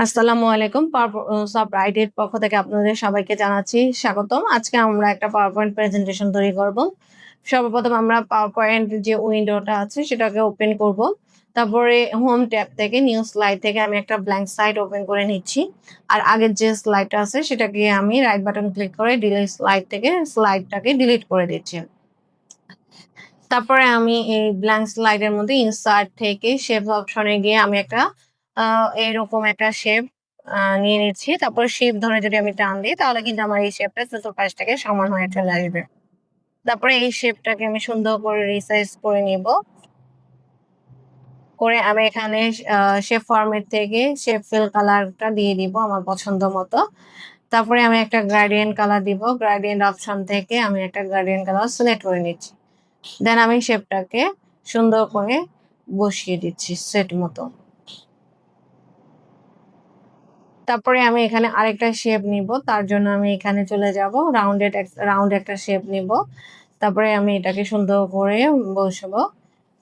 আসসালামু আলাইকুম। সব রাইটের পক্ষ থেকে আপনাদের সবাইকে জানাচ্ছি স্বাগতম। আজকে আমরা একটা PowerPoint প্রেজেন্টেশন তৈরি করব। সর্বপ্রথম আমরা PowerPoint যে উইন্ডোটা আছে সেটাকে ওপেন করব। তারপরে হোম ট্যাব থেকে নিউ স্লাইড থেকে আমি একটা ব্ল্যাংক স্লাইড ওপেন করে নিচ্ছি। আর আগের যে স্লাইডটা আছে সেটাকে আমি রাইট বাটন ক্লিক করে ডিলিট স্লাইড থেকে স্লাইডটাকে ডিলিট করে দিচ্ছি। তারপরে আমি এই ব্ল্যাংক স্লাইডের মধ্যে ইনসার্ট থেকে শেপ অপশনে গিয়ে আমি একটা এরকম একটা শেপ নিয়ে নিচ্ছি। তারপর শেপ ধরে যদি আমি টান দিই তাহলে কিন্তু আমার এই শেপটা চতুর্পাশ থেকে সমান হয়ে চলে আসবে। তারপরে এই শেপটাকে আমি সুন্দর করে রিসাইজ করে নিব। করে আমি এখানে শেপ ফরম্যাট থেকে শেপ ফিল কালারটা দিয়ে দিব আমার পছন্দ মতো। তারপরে আমি একটা গ্রেডিয়েন্ট কালার দিব। গ্রেডিয়েন্ট অপশন থেকে আমি একটা গ্রেডিয়েন্ট কালার সিলেক্ট করে নিচ্ছি। দেন আমি শেপটাকে সুন্দর করে বসিয়ে দিচ্ছি সেট মতো। তারপরে আমি এখানে আরেকটা শেপ নিব। তার জন্য আমি এখানে চলে যাব। রাউন্ড একটা শেপ নিব। তারপরে আমি এটাকে সুন্দর করে বসাবো।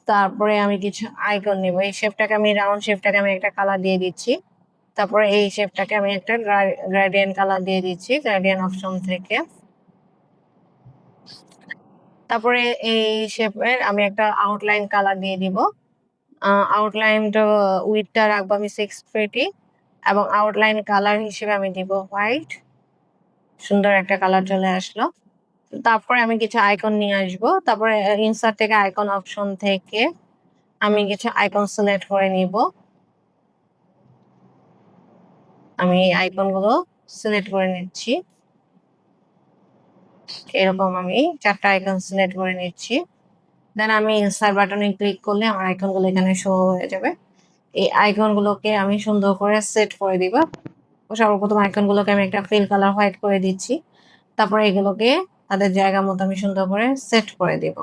তারপরে আমি কিছু আইকন নিব। এই শেপটাকে আমি রাউন্ড শেপটাকে আমি একটা কালার দিয়ে দিচ্ছি। তারপরে এই শেপটাকে আমি একটা গ্রেডিয়েন্ট কালার দিয়ে দিচ্ছি গ্রেডিয়েন্ট অপশন থেকে। তারপরে এই শেপের আমি একটা আউটলাইন কালার দিয়ে দিব। আউটলাইনটা উইডথটা রাখবো আমি 650 এবং আউটলাইন কালার হিসেবে আমি দিব হোয়াইট। সুন্দর একটা কালার চলে আসলো। তারপরে আমি কিছু আইকন নিয়ে আসবো। তারপরে ইনসার্ট থেকে আইকন অপশন থেকে আমি কিছু আইকন সিলেক্ট করে নিব। আমি এই আইকনগুলো সিলেক্ট করে নিচ্ছি। এরকম আমি 4টা আইকন সিলেক্ট করে নিচ্ছি। দেন আমি ইনসার্ট বাটনে ক্লিক করলে আমার আইকনগুলো এখানে শো হয়ে যাবে। এই আইকনগুলোকে আমি সুন্দর করে সেট করে দিব। সর্বপ্রথম আইকনগুলোকে আমি একটা ফিল কালার হোয়াইট করে দিচ্ছি। তারপরে এগুলোকে তাদের জায়গা মতো আমি সুন্দর করে সেট করে দিব।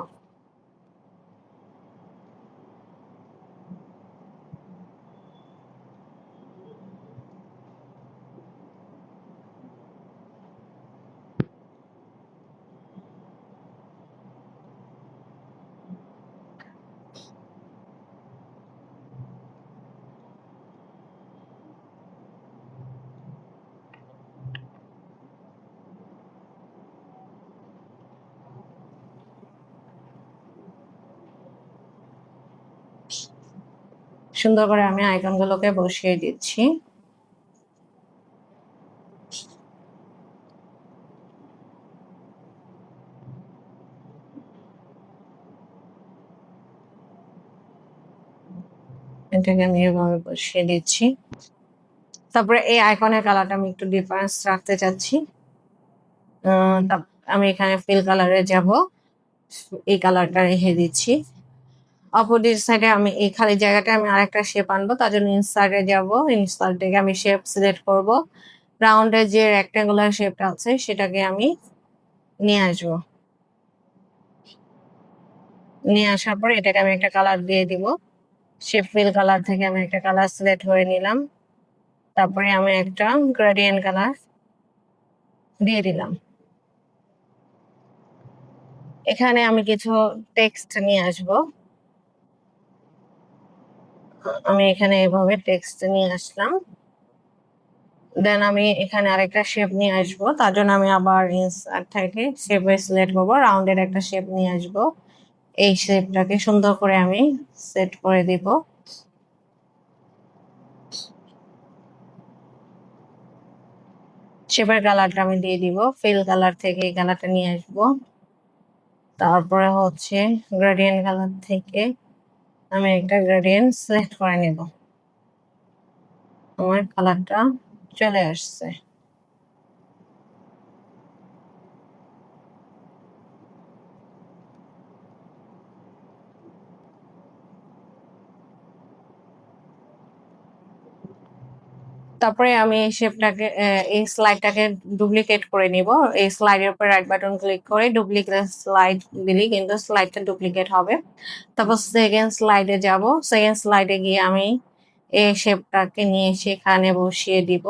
সুন্দর করে আমি আইকনগুলোকে বসিয়ে দিচ্ছি। এটাকে আমি এভাবে বসিয়ে দিচ্ছি। তারপরে এই আইকনের কালারটা আমি একটু ডিফারেন্স রাখতে চাচ্ছি। আমি এখানে ফিল কালারে যাব। এই কালারটা রেখে দিচ্ছি। অপোজিট সাইডে আমি এই খালি জায়গাটা আমি আরেকটা শেপ আনবো। তার জন্য ইনসার্টে যাব। ইনসার্ট থেকে আমি শেপ সিলেক্ট করব। রাউন্ডের যে রেক্টাঙ্গুলার শেপটা আছে সেটাকে আমি নিয়ে আসবো। নিয়ে আসার পরে এটাকে আমি একটা কালার দিয়ে দিব। শেপ ফিল কালার থেকে আমি একটা কালার সিলেক্ট করে নিলাম। তারপরে আমি একটা গ্রেডিয়েন্ট কালার দিয়ে দিলাম। এখানে আমি কিছু টেক্সট নিয়ে আসবো। আমি এখানে এভাবে টেক্সট নিয়ে আসলাম। দেন আমি এখানে আরেকটা শেপ নিয়ে আসবো। তার জন্য আমি আবার ইনসার্ট থেকে শেপে সিলেক্ট করবো। রাউন্ডের একটা শেপ নিয়ে আসবো। এই শেপটাকে সুন্দর করে আমি সেট করে দিব। শেপের কালারটা আমি দিয়ে দিব। ফিল কালার থেকে এই কালারটা নিয়ে আসবো। তারপরে হচ্ছে গ্রেডিয়েন্ট কালার থেকে আমি একটা গ্রেডিয়েন্ট সিলেক্ট করে নেব। আমার কালারটা চলে আসছে। তারপরে আমি এই শেপটাকে এই স্লাইডটাকে ডুপ্লিকেট করে নিব। এই স্লাইডের উপর রাইট বাটন ক্লিক করে ডুপ্লিকেট স্লাইড দিলে কিন্তু স্লাইডটা ডুপ্লিকেট হবে। তারপর সেকেন্ড স্লাইডে যাব। সেকেন্ড স্লাইডে গিয়ে আমি এই শেপটাকে নিয়ে সেখানে বসিয়ে দিব।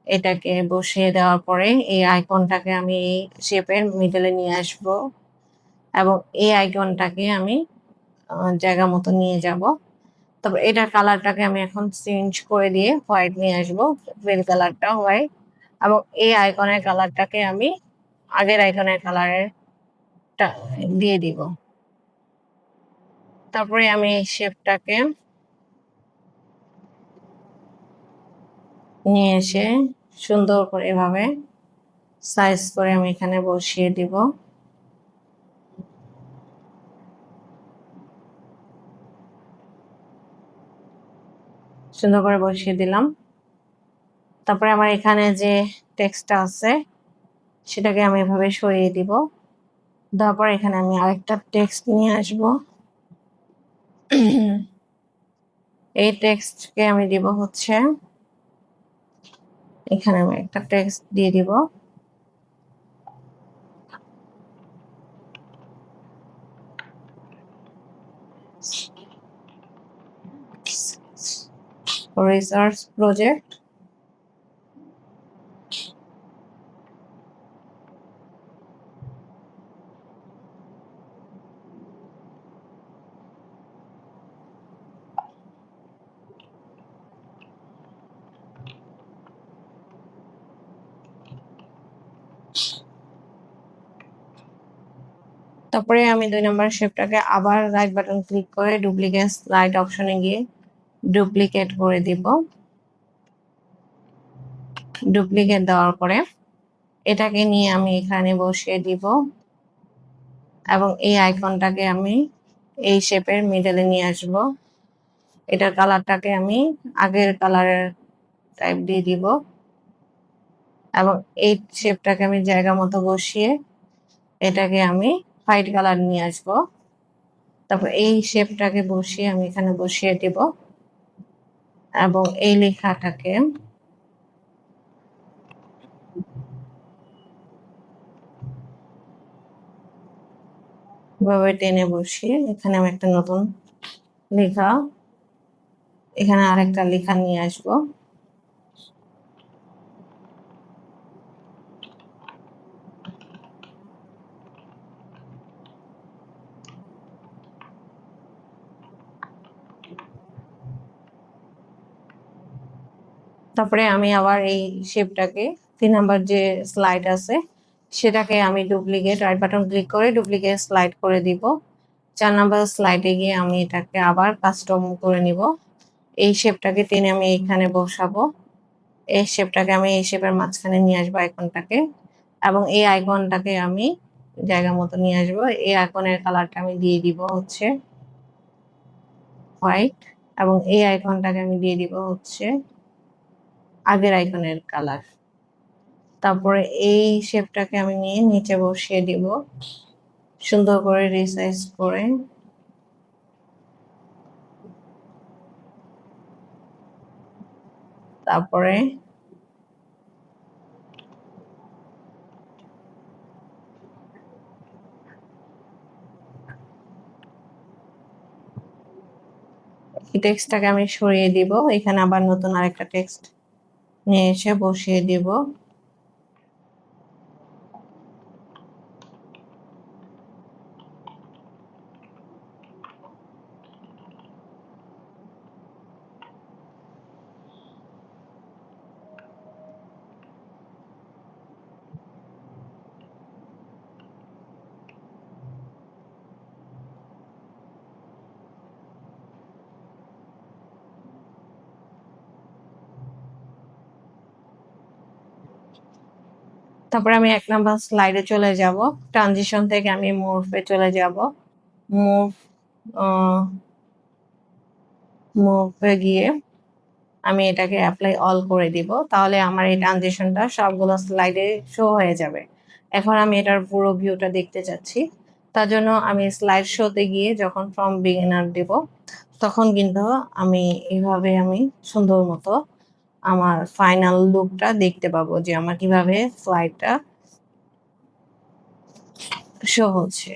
এটাকে বসিয়ে দেওয়ার পরে এই আইকনটাকে আমি এই শেপের মিডলে নিয়ে আসব এবং এই আইকনটাকে আমি জায়গা মতো নিয়ে যাব। তবে এটার কালারটাকে আমি এখন চেঞ্জ করে দিয়ে হোয়াইট নিয়ে আসবো, ফিল কালারটা হোয়াইট, এবং এই আইকনের কালারটাকে আমি আগের আইকনের কালারের দিয়ে দিব। তারপরে আমি এই শেপটাকে নিয়ে এসে সুন্দর করে এভাবে সাইজ করে আমি এখানে বসিয়ে দিব। সুন্দর করে বসিয়ে দিলাম। তারপরে আমার এখানে যে টেক্সটটা আছে সেটাকে আমি এভাবে সরিয়ে দিব। তারপর এখানে আমি আরেকটা টেক্সট নিয়ে আসব। এই টেক্সটকে আমি দিব হচ্ছে, এখানে আমি একটা টেক্সট দিয়ে দিব। Research project. তারপরে আমি 2 নম্বর শেপটাকে আবার রাইট বাটন ক্লিক করে ডুপ্লিকেট স্লাইড অপশনে গিয়ে ডুপ্লিকেট করে দিব। ডুপ্লিকেট দেওয়ার পরে এটাকে নিয়ে আমি এখানে বসিয়ে দিব এবং এই আইকনটাকে আমি এই শেপের মিডলে নিয়ে আসব। এটার কালারটাকে আমি আগের কালারের টাইপ দিয়ে দিব এবং এই শেপটাকে আমি জায়গা মতো বসিয়ে এটাকে আমি হোয়াইট কালার নিয়ে আসব। তারপর এই শেপটাকে বসিয়ে আমি এখানে বসিয়ে দিব এবং এই লেখাটাকে এভাবে টেনে বসিয়ে এখানে আমি একটা নতুন লেখা, এখানে আরেকটা লেখা নিয়ে আসবো। তারপরে আমি আবার এই শেপটাকে 3 নাম্বার যে স্লাইড আছে সেটাকে আমি ডুপ্লিকেট রাইট বাটন ক্লিক করে ডুপ্লিকেট স্লাইড করে দিব। 4 নাম্বার স্লাইডে গিয়ে আমি এটাকে আবার কাস্টম করে নিব। এই শেপটাকে টেনে আমি এখানে বসাবো। এই শেপটাকে আমি এই শেপের মাঝখানে নিয়ে আসবো আইকনটাকে এবং এই আইকনটাকে আমি জায়গা মতো নিয়ে আসবো। এই আইকনের কালারটা আমি দিয়ে দিব হচ্ছে হোয়াইট এবং এই আইকনটাকে আমি দিয়ে দিব হচ্ছে আগের আইকনের কালার। তারপরে এই শেপটাকে আমি নিয়ে নিচে বসিয়ে দিব সুন্দর করে রিসাইজ করে। তারপরে এই টেক্সটটাকে আমি সরিয়ে দিব, এখানে আবার নতুন আরেকটা টেক্সট নিয়ে এসে বসিয়ে দিব। তারপরে আমি 1 নাম্বার স্লাইডে চলে যাব। ট্রানজিশন থেকে আমি মুভে চলে যাব। মুভে গিয়ে আমি এটাকে অ্যাপ্লাই অল করে দিব, তাহলে আমার এই ট্রানজিশনটা সবগুলো স্লাইডে শো হয়ে যাবে। এখন আমি এটার পুরো ভিউটা দেখতে চাচ্ছি, তার জন্য আমি স্লাইড শোতে গিয়ে যখন ফ্রম বিগিনার দেব তখন কিন্তু আমি এইভাবে আমি সুন্দর মতো আমার ফাইনাল লুকটা দেখতে পাবো যে আমার কিভাবে স্লাইডটা শো হচ্ছে।